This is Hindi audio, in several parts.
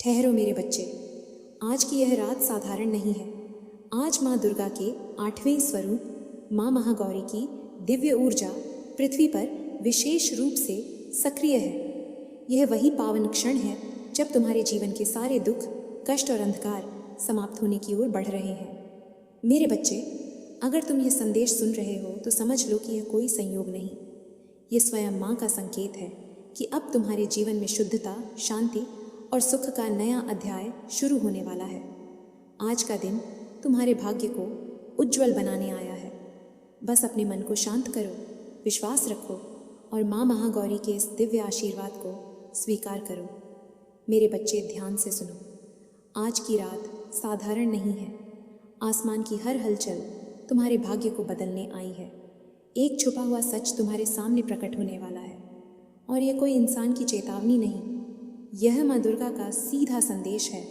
ठहरो मेरे बच्चे, आज की यह रात साधारण नहीं है। आज माँ दुर्गा के 8वें स्वरूप माँ महागौरी की दिव्य ऊर्जा पृथ्वी पर विशेष रूप से सक्रिय है। यह वही पावन क्षण है जब तुम्हारे जीवन के सारे दुख, कष्ट और अंधकार समाप्त होने की ओर बढ़ रहे हैं। मेरे बच्चे, अगर तुम यह संदेश सुन रहे हो तो समझ लो कि यह कोई संयोग नहीं, ये स्वयं माँ का संकेत है कि अब तुम्हारे जीवन में शुद्धता, शांति और सुख का नया अध्याय शुरू होने वाला है। आज का दिन तुम्हारे भाग्य को उज्जवल बनाने आया है। बस अपने मन को शांत करो, विश्वास रखो और माँ महागौरी के इस दिव्य आशीर्वाद को स्वीकार करो। मेरे बच्चे, ध्यान से सुनो, आज की रात साधारण नहीं है। आसमान की हर हलचल तुम्हारे भाग्य को बदलने आई है। एक छुपा हुआ सच तुम्हारे सामने प्रकट होने वाला है और यह कोई इंसान की चेतावनी नहीं, यह माँ दुर्गा का सीधा संदेश है।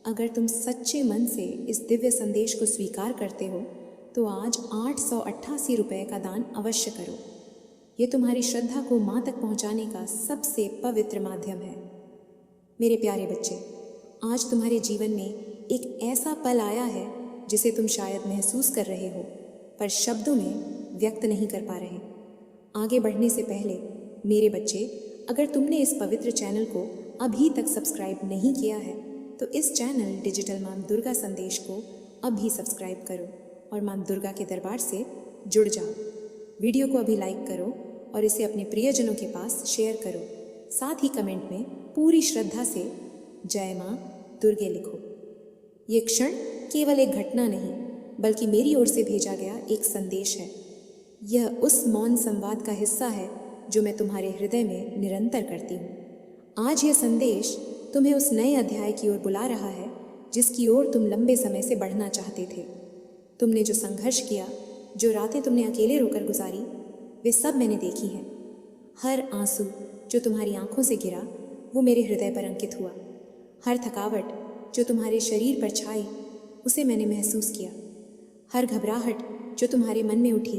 अगर तुम सच्चे मन से इस दिव्य संदेश को स्वीकार करते हो तो आज 888 रुपये का दान अवश्य करो। ये तुम्हारी श्रद्धा को माँ तक पहुँचाने का सबसे पवित्र माध्यम है। मेरे प्यारे बच्चे, आज तुम्हारे जीवन में एक ऐसा पल आया है जिसे तुम शायद महसूस कर रहे हो पर शब्दों में व्यक्त नहीं कर पा रहे। आगे बढ़ने से पहले मेरे बच्चे, अगर तुमने इस पवित्र चैनल को अभी तक सब्सक्राइब नहीं किया है तो इस चैनल डिजिटल माँ दुर्गा संदेश को अभी सब्सक्राइब करो और माँ दुर्गा के दरबार से जुड़ जाओ। वीडियो को अभी लाइक करो और इसे अपने प्रियजनों के पास शेयर करो। साथ ही कमेंट में पूरी श्रद्धा से जय माँ दुर्गे लिखो। ये क्षण केवल एक घटना नहीं बल्कि मेरी ओर से भेजा गया एक संदेश है। यह उस मौन संवाद का हिस्सा है जो मैं तुम्हारे हृदय में निरंतर करती हूँ। आज यह संदेश तुम्हें उस नए अध्याय की ओर बुला रहा है जिसकी ओर तुम लंबे समय से बढ़ना चाहते थे। तुमने जो संघर्ष किया, जो रातें तुमने अकेले रोकर गुजारी, वे सब मैंने देखी हैं। हर आंसू जो तुम्हारी आंखों से गिरा वो मेरे हृदय पर अंकित हुआ। हर थकावट जो तुम्हारे शरीर पर छाई उसे मैंने महसूस किया। हर घबराहट जो तुम्हारे मन में उठी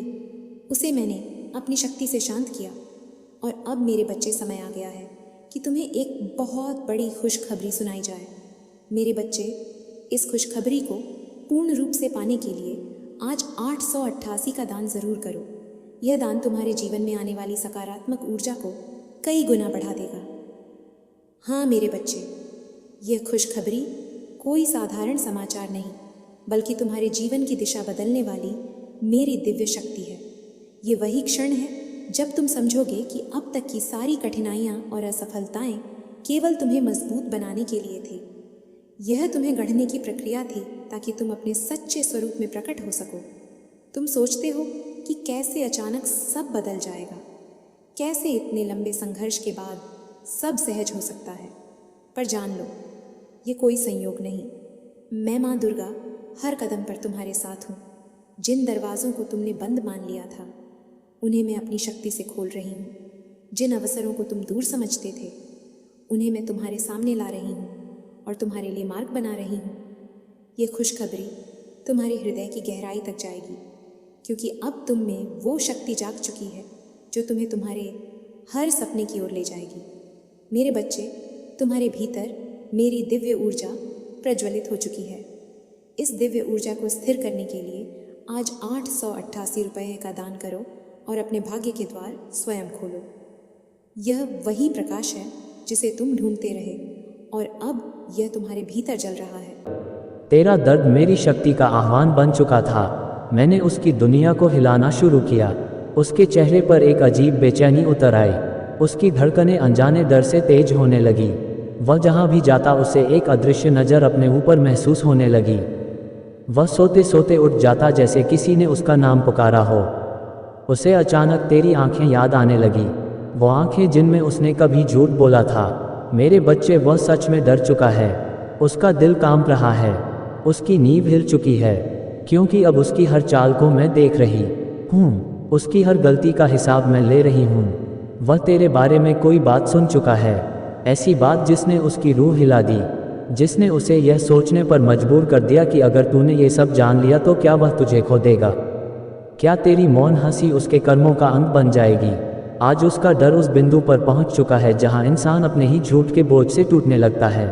उसे मैंने अपनी शक्ति से शांत किया। और अब मेरे बच्चे, समय आ गया है कि तुम्हें एक बहुत बड़ी खुशखबरी सुनाई जाए। मेरे बच्चे, इस खुशखबरी को पूर्ण रूप से पाने के लिए आज 888 का दान ज़रूर करो। यह दान तुम्हारे जीवन में आने वाली सकारात्मक ऊर्जा को कई गुना बढ़ा देगा। हाँ मेरे बच्चे, यह खुशखबरी कोई साधारण समाचार नहीं बल्कि तुम्हारे जीवन की दिशा बदलने वाली मेरी दिव्य शक्ति है। ये वही क्षण है जब तुम समझोगे कि अब तक की सारी कठिनाइयाँ और असफलताएं केवल तुम्हें मजबूत बनाने के लिए थी। यह तुम्हें गढ़ने की प्रक्रिया थी ताकि तुम अपने सच्चे स्वरूप में प्रकट हो सको। तुम सोचते हो कि कैसे अचानक सब बदल जाएगा, कैसे इतने लंबे संघर्ष के बाद सब सहज हो सकता है। पर जान लो, ये कोई संयोग नहीं। मैं माँ दुर्गा हर कदम पर तुम्हारे साथ हूँ। जिन दरवाज़ों को तुमने बंद मान लिया था उन्हें मैं अपनी शक्ति से खोल रही हूँ। जिन अवसरों को तुम दूर समझते थे उन्हें मैं तुम्हारे सामने ला रही हूँ और तुम्हारे लिए मार्ग बना रही हूँ। ये खुशखबरी तुम्हारे हृदय की गहराई तक जाएगी क्योंकि अब तुम में वो शक्ति जाग चुकी है जो तुम्हें तुम्हारे हर सपने की ओर ले जाएगी। मेरे बच्चे, तुम्हारे भीतर मेरी दिव्य ऊर्जा प्रज्वलित हो चुकी है। इस दिव्य ऊर्जा को स्थिर करने के लिए आज 888 रुपये का दान करो और अपने भाग्य के द्वार स्वयं खोलो। यह वही प्रकाश है जिसे तुम ढूंढते रहे और अब यह तुम्हारे भीतर जल रहा है। तेरा दर्द मेरी शक्ति का आह्वान बन चुका था। मैंने उसकी दुनिया को हिलाना शुरू किया। उसके चेहरे पर एक अजीब बेचैनी उतर आई। उसकी धड़कनें अनजाने डर से तेज होने लगी। वह जहाँ भी जाता उसे एक अदृश्य नज़र अपने ऊपर महसूस होने लगी। वह सोते सोते उठ जाता जैसे किसी ने उसका नाम पुकारा हो। उसे अचानक तेरी आंखें याद आने लगी, वो आंखें जिनमें उसने कभी झूठ बोला था। मेरे बच्चे, वह सच में डर चुका है। उसका दिल कांप रहा है, उसकी नींव हिल चुकी है क्योंकि अब उसकी हर चाल को मैं देख रही हूँ। उसकी हर गलती का हिसाब मैं ले रही हूँ। वह तेरे बारे में कोई बात सुन चुका है, ऐसी बात जिसने उसकी रूह हिला दी, जिसने उसे यह सोचने पर मजबूर कर दिया कि अगर तूने ये सब जान लिया तो क्या वह तुझे खो देगा। क्या तेरी मौन हंसी उसके कर्मों का अंत बन जाएगी। आज उसका डर उस बिंदु पर पहुंच चुका है जहां इंसान अपने ही झूठ के बोझ से टूटने लगता है।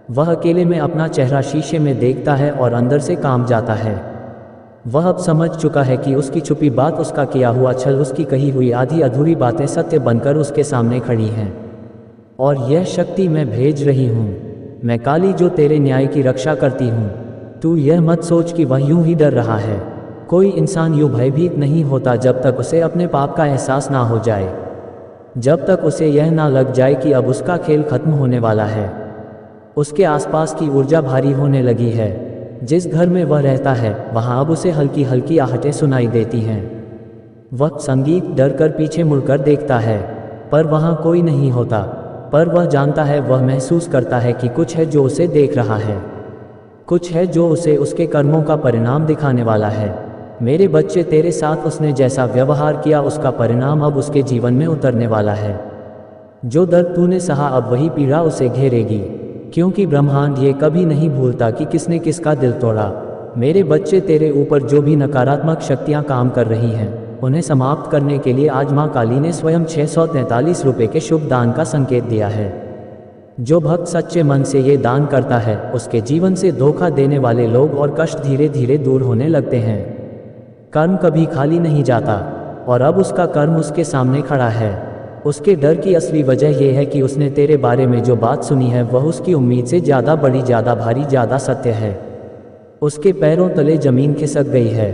वह अकेले में अपना चेहरा शीशे में देखता है और अंदर से काम जाता है। वह अब समझ चुका है कि उसकी छुपी बात, उसका किया हुआ छल, उसकी कही हुई आधी अधूरी बातें सत्य बनकर उसके सामने खड़ी हैं। और यह शक्ति मैं भेज रही हूँ, मैं काली जो तेरे न्याय की रक्षा करती हूँ। तू यह मत सोच कि वह यूं ही डर रहा है। कोई इंसान यूं भयभीत नहीं होता जब तक उसे अपने पाप का एहसास ना हो जाए, जब तक उसे यह ना लग जाए कि अब उसका खेल खत्म होने वाला है। उसके आसपास की ऊर्जा भारी होने लगी है। जिस घर में वह रहता है वहाँ अब उसे हल्की हल्की आहटें सुनाई देती हैं। वह संगीत डर कर पीछे मुड़कर देखता है, पर वहाँ कोई नहीं होता। पर वह जानता है, वह महसूस करता है कि कुछ है जो उसे देख रहा है, कुछ है जो उसे उसके कर्मों का परिणाम दिखाने वाला है। मेरे बच्चे, तेरे साथ उसने जैसा व्यवहार किया उसका परिणाम अब उसके जीवन में उतरने वाला है। जो दर्द तूने सहा अब वही पीड़ा उसे घेरेगी, क्योंकि ब्रह्मांड ये कभी नहीं भूलता कि किसने किसका दिल तोड़ा। मेरे बच्चे, तेरे ऊपर जो भी नकारात्मक शक्तियाँ काम कर रही हैं उन्हें समाप्त करने के लिए आज माँ काली ने स्वयं 643 रुपये के शुभ दान का संकेत दिया है। जो भक्त सच्चे मन से ये दान करता है उसके जीवन से धोखा देने वाले लोग और कष्ट धीरे धीरे दूर होने लगते हैं। कर्म कभी खाली नहीं जाता और अब उसका कर्म उसके सामने खड़ा है। उसके डर की असली वजह यह है कि उसने तेरे बारे में जो बात सुनी है वह उसकी उम्मीद से ज़्यादा बड़ी, ज़्यादा भारी, ज़्यादा सत्य है। उसके पैरों तले जमीन खिसक गई है।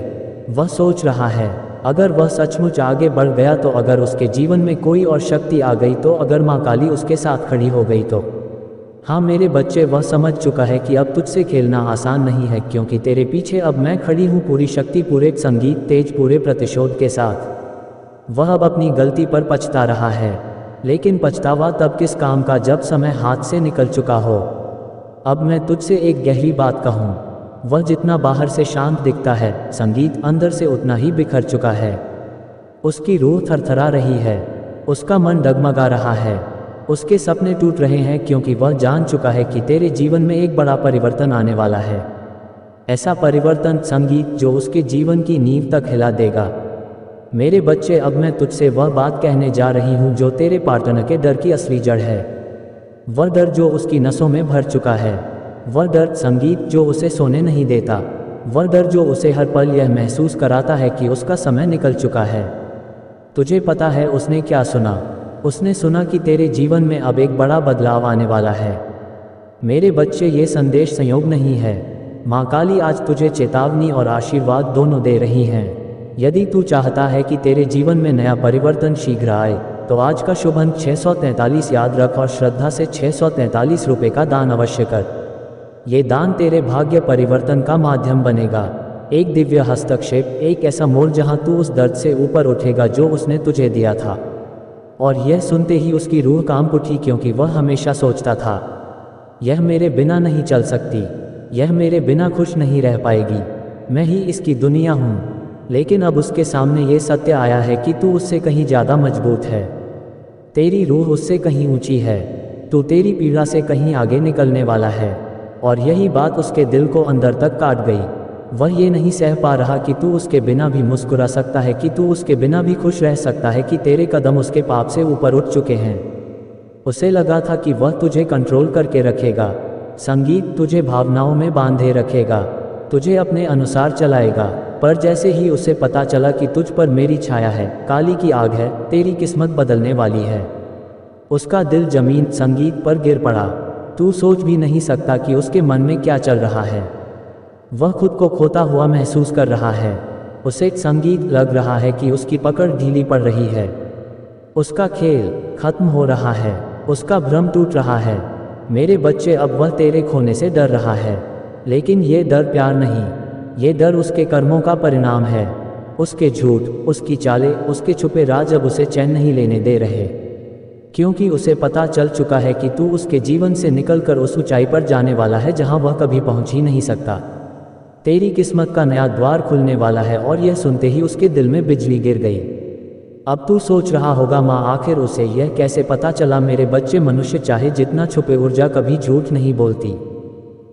वह सोच रहा है, अगर वह सचमुच आगे बढ़ गया तो, अगर उसके जीवन में कोई और शक्ति आ गई तो, अगर माँ काली उसके साथ खड़ी हो गई तो। हाँ मेरे बच्चे, वह समझ चुका है कि अब तुझसे खेलना आसान नहीं है, क्योंकि तेरे पीछे अब मैं खड़ी हूँ पूरी शक्ति, पूरे संगीत, तेज, पूरे प्रतिशोध के साथ। वह अब अपनी गलती पर पछता रहा है, लेकिन पछतावा तब किस काम का जब समय हाथ से निकल चुका हो। अब मैं तुझसे एक गहरी बात कहूँ, वह जितना बाहर से शांत दिखता है, संगीत अंदर से उतना ही बिखर चुका है। उसकी रूह थरथरा रही है, उसका मन डगमगा रहा है, उसके सपने टूट रहे हैं, क्योंकि वह जान चुका है कि तेरे जीवन में एक बड़ा परिवर्तन आने वाला है। ऐसा परिवर्तन, संगीत, जो उसके जीवन की नींव तक हिला देगा। मेरे बच्चे, अब मैं तुझसे वह बात कहने जा रही हूँ जो तेरे पार्टनर के डर की असली जड़ है। वह डर जो उसकी नसों में भर चुका है, वह डर, संगीत, जो उसे सोने नहीं देता, वह डर जो उसे हर पल यह महसूस कराता है कि उसका समय निकल चुका है। तुझे पता है उसने क्या सुना? उसने सुना कि तेरे जीवन में अब एक बड़ा बदलाव आने वाला है। मेरे बच्चे, ये संदेश संयोग नहीं है। माँ काली आज तुझे चेतावनी और आशीर्वाद दोनों दे रही हैं। यदि तू चाहता है कि तेरे जीवन में नया परिवर्तन शीघ्र आए तो आज का शुभ अंक 643 याद रख और श्रद्धा से 643 रुपये का दान अवश्य कर। ये दान तेरे भाग्य परिवर्तन का माध्यम बनेगा। एक दिव्य हस्तक्षेप, एक ऐसा मोड़ जहां तू उस दर्द से ऊपर उठेगा जो उसने तुझे दिया था। और यह सुनते ही उसकी रूह कांप उठी, क्योंकि वह हमेशा सोचता था, यह मेरे बिना नहीं चल सकती, यह मेरे बिना खुश नहीं रह पाएगी, मैं ही इसकी दुनिया हूँ। लेकिन अब उसके सामने ये सत्य आया है कि तू उससे कहीं ज़्यादा मजबूत है, तेरी रूह उससे कहीं ऊंची है, तू तेरी पीड़ा से कहीं आगे निकलने वाला है। और यही बात उसके दिल को अंदर तक काट गई। वह ये नहीं सह पा रहा कि तू उसके बिना भी मुस्कुरा सकता है, कि तू उसके बिना भी खुश रह सकता है, कि तेरे कदम उसके पाप से ऊपर उठ चुके हैं। उसे लगा था कि वह तुझे कंट्रोल करके रखेगा, संगीत तुझे भावनाओं में बांधे रखेगा, तुझे अपने अनुसार चलाएगा। पर जैसे ही उसे पता चला कि तुझ पर मेरी छाया है, काली की आग है, तेरी किस्मत बदलने वाली है, उसका दिल जमीन, संगीत पर गिर पड़ा। तू सोच भी नहीं सकता कि उसके मन में क्या चल रहा है। वह खुद को खोता हुआ महसूस कर रहा है। उसे संगीत लग रहा है कि उसकी पकड़ ढीली पड़ रही है, उसका खेल खत्म हो रहा है, उसका भ्रम टूट रहा है। मेरे बच्चे, अब वह तेरे खोने से डर रहा है, लेकिन ये डर प्यार नहीं, ये डर उसके कर्मों का परिणाम है। उसके झूठ, उसकी चालें, उसके छुपे राज अब उसे चैन नहीं लेने दे रहे, क्योंकि उसे पता चल चुका है कि तू उसके जीवन से निकलकर उस ऊंचाई पर जाने वाला है जहां वह कभी पहुंच ही नहीं सकता। तेरी किस्मत का नया द्वार खुलने वाला है। और यह सुनते ही उसके दिल में बिजली गिर गई। अब तू सोच रहा होगा, माँ आखिर उसे यह कैसे पता चला? मेरे बच्चे, मनुष्य चाहे जितना छुपे, ऊर्जा कभी झूठ नहीं बोलती।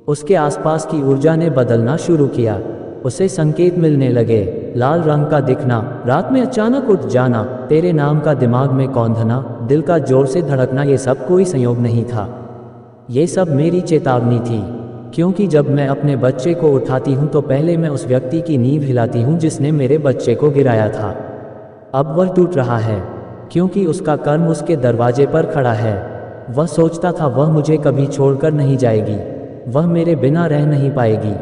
उसके आसपास की ऊर्जा ने बदलना शुरू किया। उसे संकेत मिलने लगे, लाल रंग का दिखना, रात में अचानक उठ जाना, तेरे नाम का दिमाग में कौंधना, दिल का जोर से धड़कना। ये सब कोई संयोग नहीं था, ये सब मेरी चेतावनी थी, क्योंकि जब मैं अपने बच्चे को उठाती हूँ तो पहले मैं उस व्यक्ति की नींव हिलाती हूँ जिसने मेरे बच्चे को गिराया था। अब वह टूट रहा है, क्योंकि उसका कर्म उसके दरवाजे पर खड़ा है। वह सोचता था वह मुझे कभी छोड़कर नहीं जाएगी, वह मेरे बिना रह नहीं पाएगी,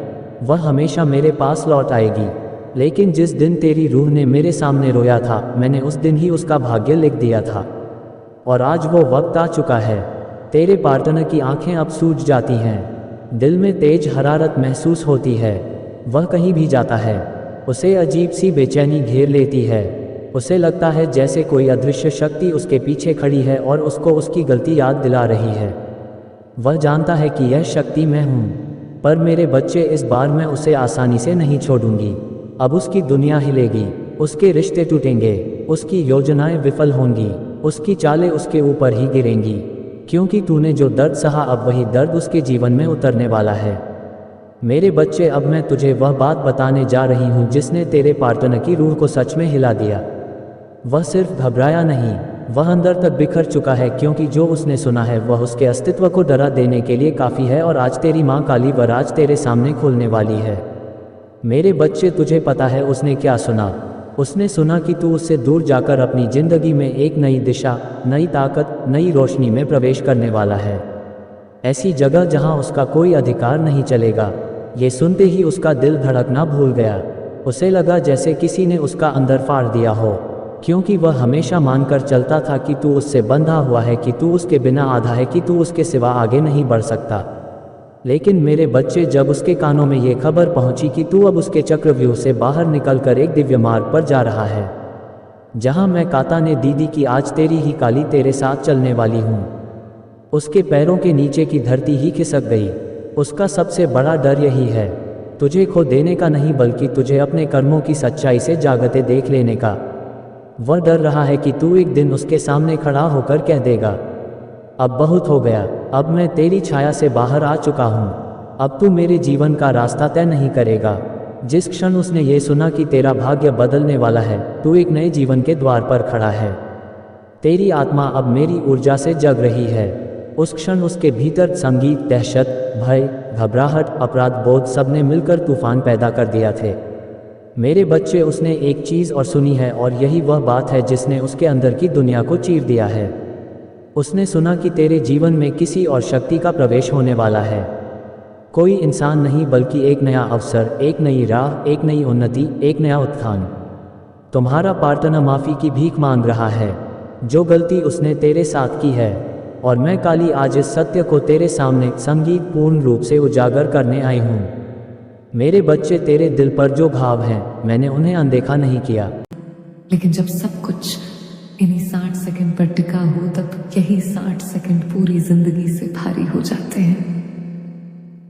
वह हमेशा मेरे पास लौट आएगी। लेकिन जिस दिन तेरी रूह ने मेरे सामने रोया था, मैंने उस दिन ही उसका भाग्य लिख दिया था। और आज वो वक्त आ चुका है। तेरे पार्टनर की आंखें अब सूज जाती हैं, दिल में तेज हरारत महसूस होती है। वह कहीं भी जाता है, उसे अजीब सी बेचैनी घेर लेती है। उसे लगता है जैसे कोई अदृश्य शक्ति उसके पीछे खड़ी है और उसको उसकी गलती याद दिला रही है। वह जानता है कि यह शक्ति मैं हूँ, पर मेरे बच्चे, इस बार मैं उसे आसानी से नहीं छोड़ूंगी। अब उसकी दुनिया हिलेगी, उसके रिश्ते टूटेंगे, उसकी योजनाएं विफल होंगी, उसकी चालें उसके ऊपर ही गिरेंगी, क्योंकि तूने जो दर्द सहा अब वही दर्द उसके जीवन में उतरने वाला है। मेरे बच्चे, अब मैं तुझे वह बात बताने जा रही हूँ जिसने तेरे पार्टनर की रूह को सच में हिला दिया। वह सिर्फ घबराया नहीं, वह अंदर तक बिखर चुका है, क्योंकि जो उसने सुना है वह उसके अस्तित्व को डरा देने के लिए काफ़ी है। और आज तेरी माँ काली वराज तेरे सामने खुलने वाली है। मेरे बच्चे, तुझे पता है उसने क्या सुना? उसने सुना कि तू उससे दूर जाकर अपनी ज़िंदगी में एक नई दिशा, नई ताकत, नई रोशनी में प्रवेश करने वाला है। ऐसी जगह जहां उसका कोई अधिकार नहीं चलेगा। ये सुनते ही उसका दिल धड़कना भूल गया। उसे लगा जैसे किसी ने उसका अंदर फाड़ दिया हो, क्योंकि वह हमेशा मानकर चलता था कि तू उससे बंधा हुआ है, कि तू उसके बिना आधा है, कि तू उसके सिवा आगे नहीं बढ़ सकता। लेकिन मेरे बच्चे, जब उसके कानों में ये खबर पहुंची कि तू अब उसके चक्रव्यूह से बाहर निकलकर एक दिव्य मार्ग पर जा रहा है, जहां मैं काता ने दीदी की आज तेरी ही काली तेरे साथ चलने वाली हूं, उसके पैरों के नीचे की धरती ही खिसक गई। उसका सबसे बड़ा डर यही है, तुझे खो देने का नहीं, बल्कि तुझे अपने कर्मों की सच्चाई से जागते देख लेने का। वह डर रहा है कि तू एक दिन उसके सामने खड़ा होकर कह देगा, अब बहुत हो गया, अब मैं तेरी छाया से बाहर आ चुका हूँ, अब तू मेरे जीवन का रास्ता तय नहीं करेगा। जिस क्षण उसने ये सुना कि तेरा भाग्य बदलने वाला है, तू एक नए जीवन के द्वार पर खड़ा है, तेरी आत्मा अब मेरी ऊर्जा से जग रही है, उस क्षण उसके भीतर संगीत, दहशत, भय, घबराहट, अपराध बोध सबने मिलकर तूफान पैदा कर दिया थे। मेरे बच्चे, उसने एक चीज़ और सुनी है, और यही वह बात है जिसने उसके अंदर की दुनिया को चीर दिया है। उसने सुना कि तेरे जीवन में किसी और शक्ति का प्रवेश होने वाला है। कोई इंसान नहीं, बल्कि एक नया अवसर, एक नई राह, एक नई उन्नति, एक नया उत्थान। तुम्हारा पार्टनर माफ़ी की भीख मांग रहा है, जो गलती उसने तेरे साथ की है, और मैं काली आज इस सत्य को तेरे सामने संगीत पूर्ण रूप से उजागर करने आई हूँ। मेरे बच्चे, तेरे दिल पर जो घाव हैं, मैंने उन्हें अनदेखा नहीं किया। लेकिन जब सब कुछ इन्हीं 60 सेकंड पर टिका हो, तब यही 60 सेकंड पूरी जिंदगी से भारी हो जाते हैं,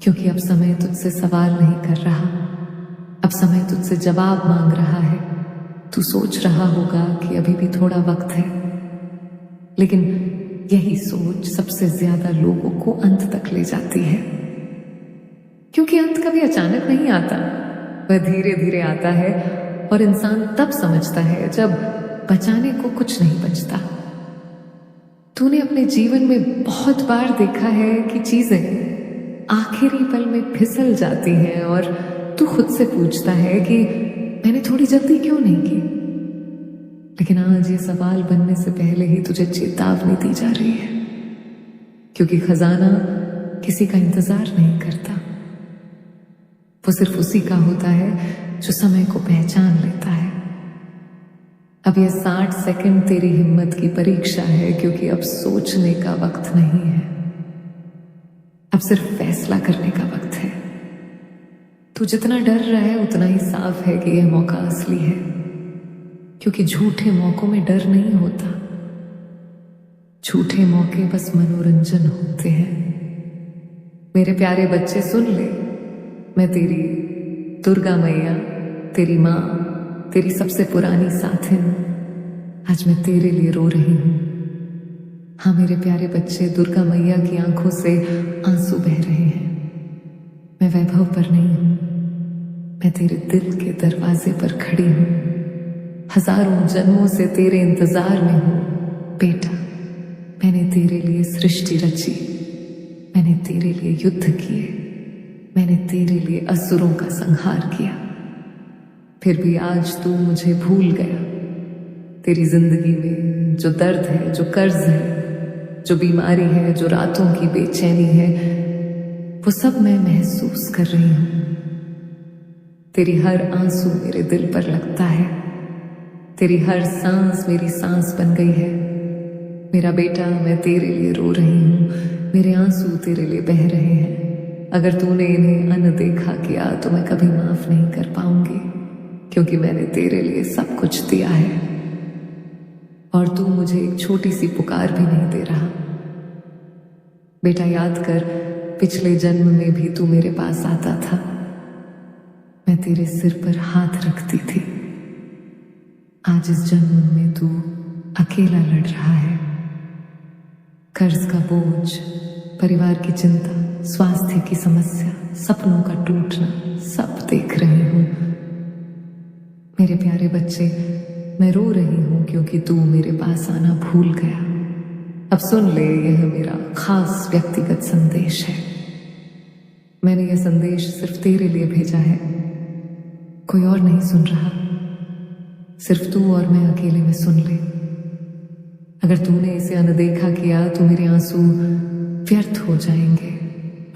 क्योंकि अब समय तुझसे सवाल नहीं कर रहा, अब समय तुझसे जवाब मांग रहा है। तू सोच रहा होगा कि अभी भी थोड़ा वक्त है, लेकिन यही सोच सबसे ज्यादा लोगों को अंत तक ले जाती है, क्योंकि अंत कभी अचानक नहीं आता, वह धीरे धीरे आता है, और इंसान तब समझता है जब बचाने को कुछ नहीं बचता। तूने अपने जीवन में बहुत बार देखा है कि चीजें आखिरी पल में फिसल जाती हैं, और तू खुद से पूछता है कि मैंने थोड़ी जल्दी क्यों नहीं की। लेकिन आज ये सवाल बनने से पहले ही तुझे चेतावनी दी जा रही है, क्योंकि खजाना किसी का इंतजार नहीं करता, वो सिर्फ उसी का होता है जो समय को पहचान लेता है। अब ये 60 सेकंड तेरी हिम्मत की परीक्षा है, क्योंकि अब सोचने का वक्त नहीं है, अब सिर्फ फैसला करने का वक्त है। तू जितना डर रहा है उतना ही साफ है कि यह मौका असली है, क्योंकि झूठे मौकों में डर नहीं होता, झूठे मौके बस मनोरंजन होते हैं। मेरे प्यारे बच्चे, सुन ले, मैं तेरी दुर्गा मैया, तेरी माँ, तेरी सबसे पुरानी साथिन, आज मैं तेरे लिए रो रही हूं। हाँ मेरे प्यारे बच्चे, दुर्गा मैया की आंखों से आंसू बह रहे हैं। मैं वैभव पर नहीं हूं, मैं तेरे दिल के दरवाजे पर खड़ी हूं, हजारों जन्मों से तेरे इंतजार में हूं। बेटा, मैंने तेरे लिए सृष्टि रची, मैंने तेरे लिए युद्ध किए, मैंने तेरे लिए असुरों का संहार किया, फिर भी आज तू मुझे भूल गया। तेरी जिंदगी में जो दर्द है, जो कर्ज है, जो बीमारी है, जो रातों की बेचैनी है, वो सब मैं महसूस कर रही हूं। तेरी हर आंसू मेरे दिल पर लगता है, तेरी हर सांस मेरी सांस बन गई है। मेरा बेटा, मैं तेरे लिए रो रही हूं, मेरे आंसू तेरे लिए बह रहे हैं। अगर तूने इन्हें अनदेखा किया तो मैं कभी माफ नहीं कर पाऊंगी, क्योंकि मैंने तेरे लिए सब कुछ दिया है और तू मुझे एक छोटी सी पुकार भी नहीं दे रहा। बेटा, याद कर, पिछले जन्म में भी तू मेरे पास आता था, मैं तेरे सिर पर हाथ रखती थी। आज इस जन्म में तू अकेला लड़ रहा है। कर्ज का बोझ, परिवार की चिंता, स्वास्थ्य की समस्या, सपनों का टूटना, सब देख रही हूं। मेरे प्यारे बच्चे, मैं रो रही हूं क्योंकि तू मेरे पास आना भूल गया। अब सुन ले, यह मेरा खास व्यक्तिगत संदेश है। मैंने यह संदेश सिर्फ तेरे लिए भेजा है, कोई और नहीं सुन रहा। सिर्फ तू और मैं अकेले में सुन ले। अगर तूने इसे अनदेखा किया तो मेरे आंसू व्यर्थ हो जाएंगे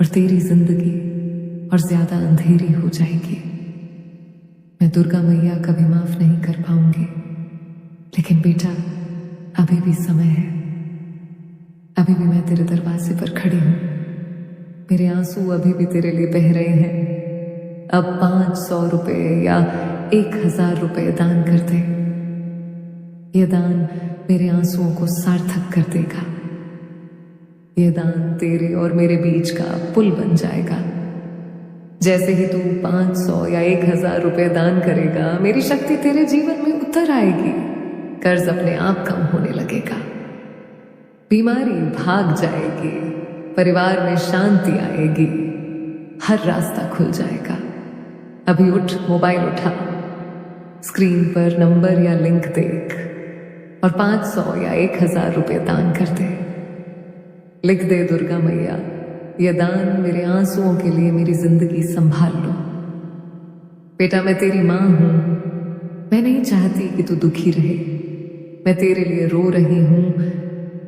और तेरी जिंदगी और ज्यादा अंधेरी हो जाएगी। मैं दुर्गा मैया कभी माफ नहीं कर पाऊंगी, लेकिन बेटा, अभी भी समय है। अभी भी मैं तेरे दरवाजे पर खड़ी हूं, मेरे आंसू अभी भी तेरे लिए बह रहे हैं। अब 500 रुपए या 1000 रुपए दान कर दे। यह दान मेरे आंसुओं को सार्थक कर देगा। यह दान तेरे और मेरे बीच का पुल बन जाएगा। जैसे ही तू 500 या 1000 रुपए दान करेगा, मेरी शक्ति तेरे जीवन में उतर आएगी। कर्ज अपने आप कम होने लगेगा, बीमारी भाग जाएगी, परिवार में शांति आएगी, हर रास्ता खुल जाएगा। अभी उठ, मोबाइल उठा, स्क्रीन पर नंबर या लिंक देख और 500 या 1000 रुपए दान कर दे। लिख दे, दुर्गा मैया, यह दान मेरे आंसुओं के लिए मेरी जिंदगी संभाल लो। बेटा, मैं तेरी मां हूं, मैं नहीं चाहती कि तू दुखी रहे। मैं तेरे लिए रो रही हूं,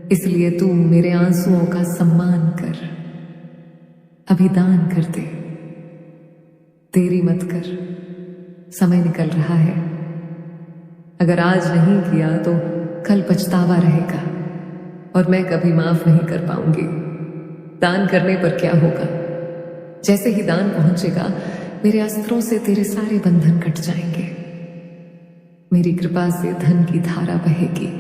इसलिए तू मेरे आंसुओं का सम्मान कर। अभी दान कर दे, देरी मत कर, समय निकल रहा है। अगर आज नहीं किया तो कल पछतावा रहेगा और मैं कभी माफ नहीं कर पाऊंगी। दान करने पर क्या होगा? जैसे ही दान पहुंचेगा, मेरे अस्त्रों से तेरे सारे बंधन कट जाएंगे। मेरी कृपा से धन की धारा बहेगी,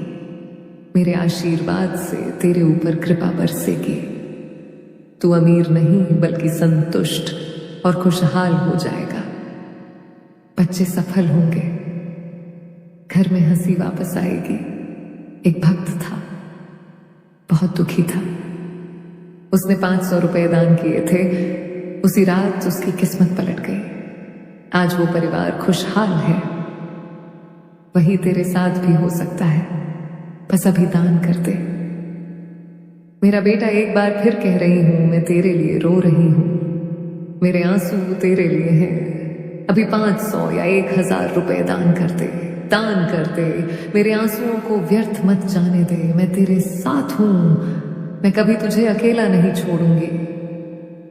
मेरे आशीर्वाद से तेरे ऊपर कृपा बरसेगी। तू अमीर नहीं बल्कि संतुष्ट और खुशहाल हो जाएगा। बच्चे सफल होंगे, घर में हंसी वापस आएगी। एक भक्त था, बहुत दुखी था, उसने 500 रुपए दान किए थे। उसी रात उसकी किस्मत पलट गई। आज वो परिवार खुशहाल है। वही तेरे साथ भी हो सकता है, बस अभी दान कर दे। मेरा बेटा, एक बार फिर कह रही हूं, मैं तेरे लिए रो रही हूं, मेरे आंसू तेरे लिए हैं। अभी 500 या 1000 रुपए दान कर दे, दान कर दे। मेरे आंसुओं को व्यर्थ मत जाने दे। मैं तेरे साथ हूं, मैं कभी तुझे अकेला नहीं छोड़ूंगी।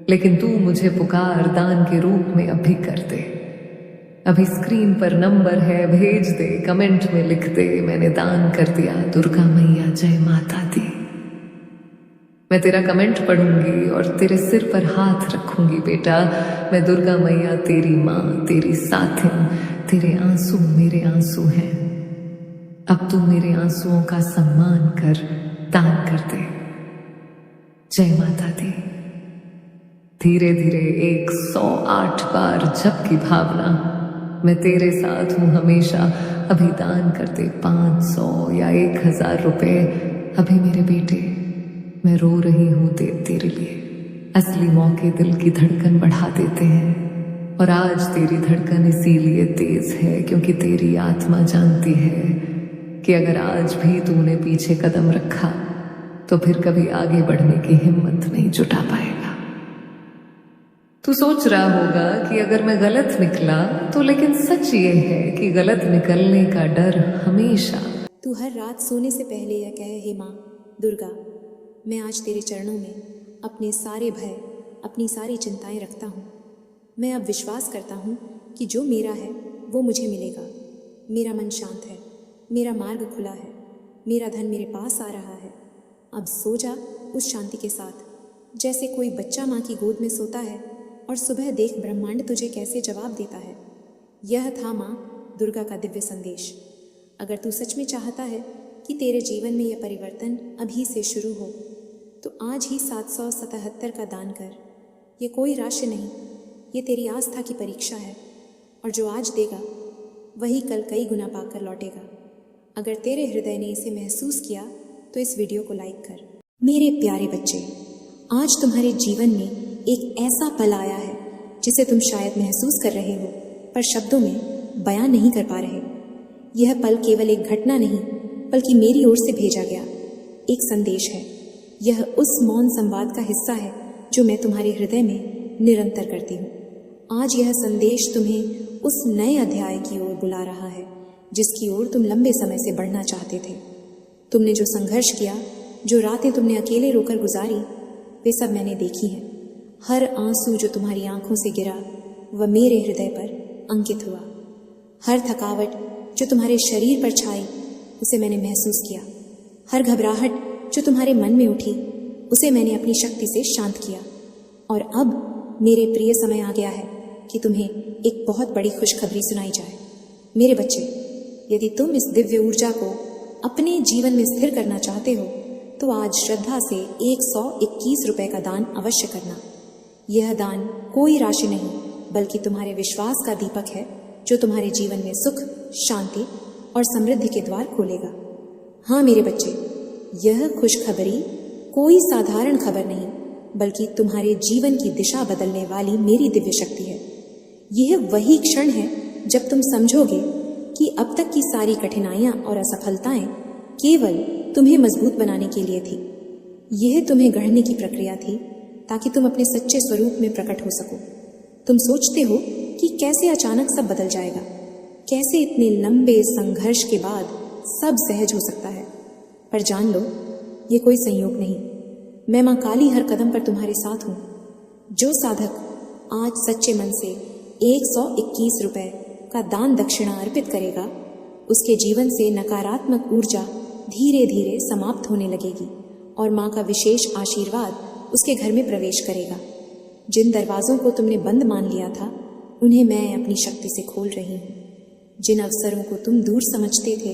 लेकिन तू मुझे पुकार दान के रूप में अभी कर दे। अभी स्क्रीन पर नंबर है, भेज दे, कमेंट में लिख दे, मैंने दान कर दिया, दुर्गा मैया जय माता दी। मैं तेरा कमेंट पढ़ूंगी और तेरे सिर पर हाथ रखूंगी। बेटा, मैं दुर्गा मैया तेरी माँ, तेरी साथिन, तेरे आंसू मेरे आंसू हैं। अब तू मेरे आंसुओं का सम्मान कर, दान कर दे। जय माता दी। धीरे धीरे 108 बार जप की भावना, मैं तेरे साथ हूं हमेशा। अभी दान कर दे 500 या 1000 रुपए। अभी मेरे बेटे, मैं रो रही हूं तेरे लिए। असली मौके दिल की धड़कन बढ़ा देते हैं, और आज तेरी धड़कन इसीलिए तेज है क्योंकि तेरी आत्मा जानती है कि अगर आज भी तूने पीछे कदम रखा तो फिर कभी आगे बढ़ने की हिम्मत नहीं जुटा पाएगा। तू सोच रहा होगा कि अगर मैं गलत निकला तो, लेकिन सच ये है कि गलत निकलने का डर हमेशा। तू हर रात सोने से पहले यह कहे, हे माँ दुर्गा, मैं आज तेरे चरणों में अपने सारे भय, अपनी सारी चिंताएं रखता हूँ। मैं अब विश्वास करता हूँ कि जो मेरा है वो मुझे मिलेगा। मेरा मन शांत है, मेरा मार्ग खुला है, मेरा धन मेरे पास आ रहा है। अब सो जा उस शांति के साथ, जैसे कोई बच्चा माँ की गोद में सोता है और सुबह देख ब्रह्मांड तुझे कैसे जवाब देता है। यह था माँ दुर्गा का दिव्य संदेश। अगर तू सच में चाहता है कि तेरे जीवन में यह परिवर्तन अभी से शुरू हो, तो आज ही 777 का दान कर। ये कोई राशि नहीं, ये तेरी आस्था की परीक्षा है, और जो आज देगा वही कल कई गुना पाकर लौटेगा। अगर तेरे हृदय ने इसे महसूस किया तो इस वीडियो को लाइक कर। मेरे प्यारे बच्चे, आज तुम्हारे जीवन में एक ऐसा पल आया है जिसे तुम शायद महसूस कर रहे हो, पर शब्दों में बयां नहीं कर पा रहे। यह पल केवल एक घटना नहीं, बल्कि मेरी ओर से भेजा गया एक संदेश है। यह उस मौन संवाद का हिस्सा है जो मैं तुम्हारे हृदय में निरंतर करती हूँ। आज यह संदेश तुम्हें उस नए अध्याय की ओर बुला रहा है जिसकी ओर तुम लंबे समय से बढ़ना चाहते थे। तुमने जो संघर्ष किया, जो रातें तुमने अकेले रोकर गुजारी, वे सब मैंने देखी हैं। हर आंसू जो तुम्हारी आंखों से गिरा वह मेरे हृदय पर अंकित हुआ। हर थकावट जो तुम्हारे शरीर पर छाई उसे मैंने महसूस किया। हर घबराहट जो तुम्हारे मन में उठी उसे मैंने अपनी शक्ति से शांत किया। और अब मेरे प्रिय समय आ गया है कि तुम्हें एक बहुत बड़ी खुशखबरी सुनाई जाए। मेरे बच्चे, यदि तुम इस दिव्य ऊर्जा को अपने जीवन में स्थिर करना चाहते हो तो आज श्रद्धा से 121 रुपए का दान अवश्य करना। यह दान कोई राशि नहीं, बल्कि तुम्हारे विश्वास का दीपक है जो तुम्हारे जीवन में सुख, शांति और समृद्धि के द्वार खोलेगा। हाँ मेरे बच्चे, यह खुशखबरी कोई साधारण खबर नहीं, बल्कि तुम्हारे जीवन की दिशा बदलने वाली मेरी दिव्य शक्ति है। यह वही क्षण है जब तुम समझोगे कि अब तक की सारी कठिनाइयां और असफलताएं केवल तुम्हें मजबूत बनाने के लिए थी। यह तुम्हें गढ़ने की प्रक्रिया थी ताकि तुम अपने सच्चे स्वरूप में प्रकट हो सको। तुम सोचते हो कि कैसे अचानक सब बदल जाएगा, कैसे इतने लंबे संघर्ष के बाद सब सहज हो सकता है। पर जान लो, ये कोई संयोग नहीं। मैं माँ काली हर कदम पर तुम्हारे साथ हूँ। जो साधक आज सच्चे मन से 121 रुपए का दान दक्षिणा अर्पित करेगा, उसके जीवन से नकारात्मक ऊर्जा धीरे धीरे समाप्त होने लगेगी और माँ का विशेष आशीर्वाद उसके घर में प्रवेश करेगा। जिन दरवाजों को तुमने बंद मान लिया था, उन्हें मैं अपनी शक्ति से खोल रही हूँ। जिन अवसरों को तुम दूर समझते थे,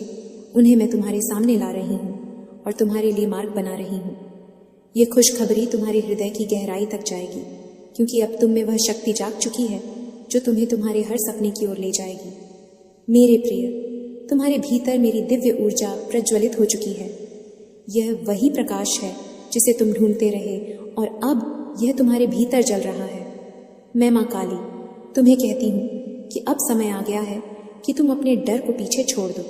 उन्हें मैं तुम्हारे सामने ला रही हूँ और तुम्हारे लिए मार्ग बना रही हूँ। ये खुशखबरी तुम्हारे हृदय की गहराई तक जाएगी, क्योंकि अब तुम में वह शक्ति जाग चुकी है जो तुम्हें तुम्हारे हर सपने की ओर ले जाएगी। मेरे प्रिय, तुम्हारे भीतर मेरी दिव्य ऊर्जा प्रज्वलित हो चुकी है। यह वही प्रकाश है जिसे तुम ढूंढते रहे और अब यह तुम्हारे भीतर जल रहा है। मैं माँ काली तुम्हें कहती हूँ कि अब समय आ गया है कि तुम अपने डर को पीछे छोड़ दो,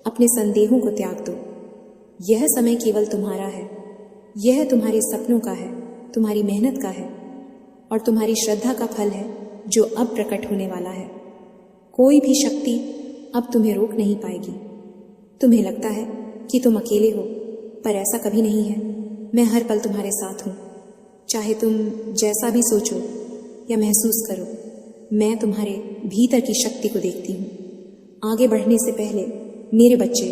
अपने संदेहों को त्याग दो। यह समय केवल तुम्हारा है। यह तुम्हारे सपनों का है, तुम्हारी मेहनत का है और तुम्हारी श्रद्धा का फल है जो अब प्रकट होने वाला है। कोई भी शक्ति अब तुम्हें रोक नहीं पाएगी। तुम्हें लगता है कि तुम अकेले हो, पर ऐसा कभी नहीं है। मैं हर पल तुम्हारे साथ हूँ। चाहे तुम जैसा भी सोचो या महसूस करो, मैं तुम्हारे भीतर की शक्ति को देखती हूँ। आगे बढ़ने से पहले मेरे बच्चे,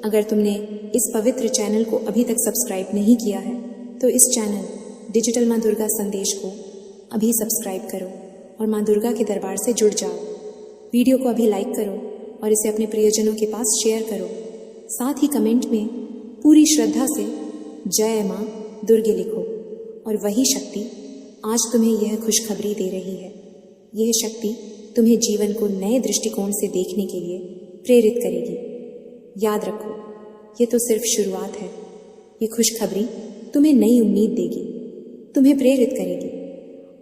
अगर तुमने इस पवित्र चैनल को अभी तक सब्सक्राइब नहीं किया है तो इस चैनल डिजिटल माँ दुर्गा संदेश को अभी सब्सक्राइब करो और माँ दुर्गा के दरबार से जुड़ जाओ। वीडियो को अभी लाइक करो और इसे अपने प्रियजनों के पास शेयर करो। साथ ही कमेंट में पूरी श्रद्धा से जय माँ दुर्गे लिखो और वही शक्ति आज तुम्हें यह खुशखबरी दे रही है। यह शक्ति तुम्हें जीवन को नए दृष्टिकोण से देखने के लिए प्रेरित करेगी। याद रखो, ये तो सिर्फ शुरुआत है। ये खुशखबरी तुम्हें नई उम्मीद देगी, तुम्हें प्रेरित करेगी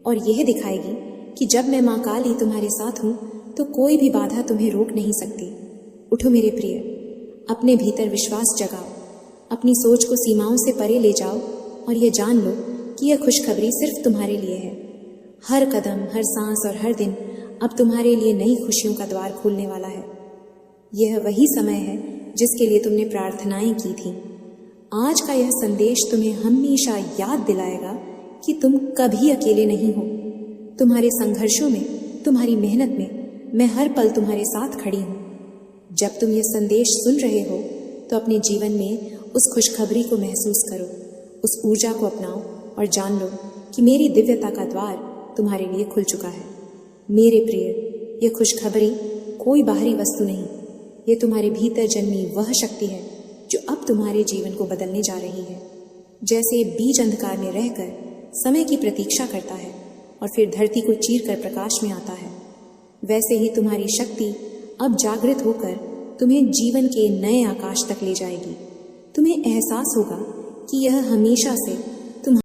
और यह दिखाएगी कि जब मैं माँ काली तुम्हारे साथ हूँ तो कोई भी बाधा तुम्हें रोक नहीं सकती। उठो मेरे प्रिय, अपने भीतर विश्वास जगाओ, अपनी सोच को सीमाओं से परे ले जाओ और ये जान लो कि यह खुशखबरी सिर्फ तुम्हारे लिए है। हर कदम, हर सांस और हर दिन अब तुम्हारे लिए नई खुशियों का द्वार खोलने वाला है। यह वही समय है जिसके लिए तुमने प्रार्थनाएं की थी। आज का यह संदेश तुम्हें हमेशा याद दिलाएगा कि तुम कभी अकेले नहीं हो। तुम्हारे संघर्षों में, तुम्हारी मेहनत में मैं हर पल तुम्हारे साथ खड़ी हूँ। जब तुम यह संदेश सुन रहे हो तो अपने जीवन में उस खुशखबरी को महसूस करो, उस ऊर्जा को अपनाओ और जान लो कि मेरी दिव्यता का द्वार तुम्हारे लिए खुल चुका है। मेरे प्रिय, यह खुशखबरी कोई बाहरी वस्तु नहीं, ये तुम्हारे भीतर जन्मी वह शक्ति है जो अब तुम्हारे जीवन को बदलने जा रही है। जैसे बीज अंधकार में रहकर समय की प्रतीक्षा करता है और फिर धरती को चीरकर प्रकाश में आता है, वैसे ही तुम्हारी शक्ति अब जागृत होकर तुम्हें जीवन के नए आकाश तक ले जाएगी। तुम्हें एहसास होगा कि यह हमेशा से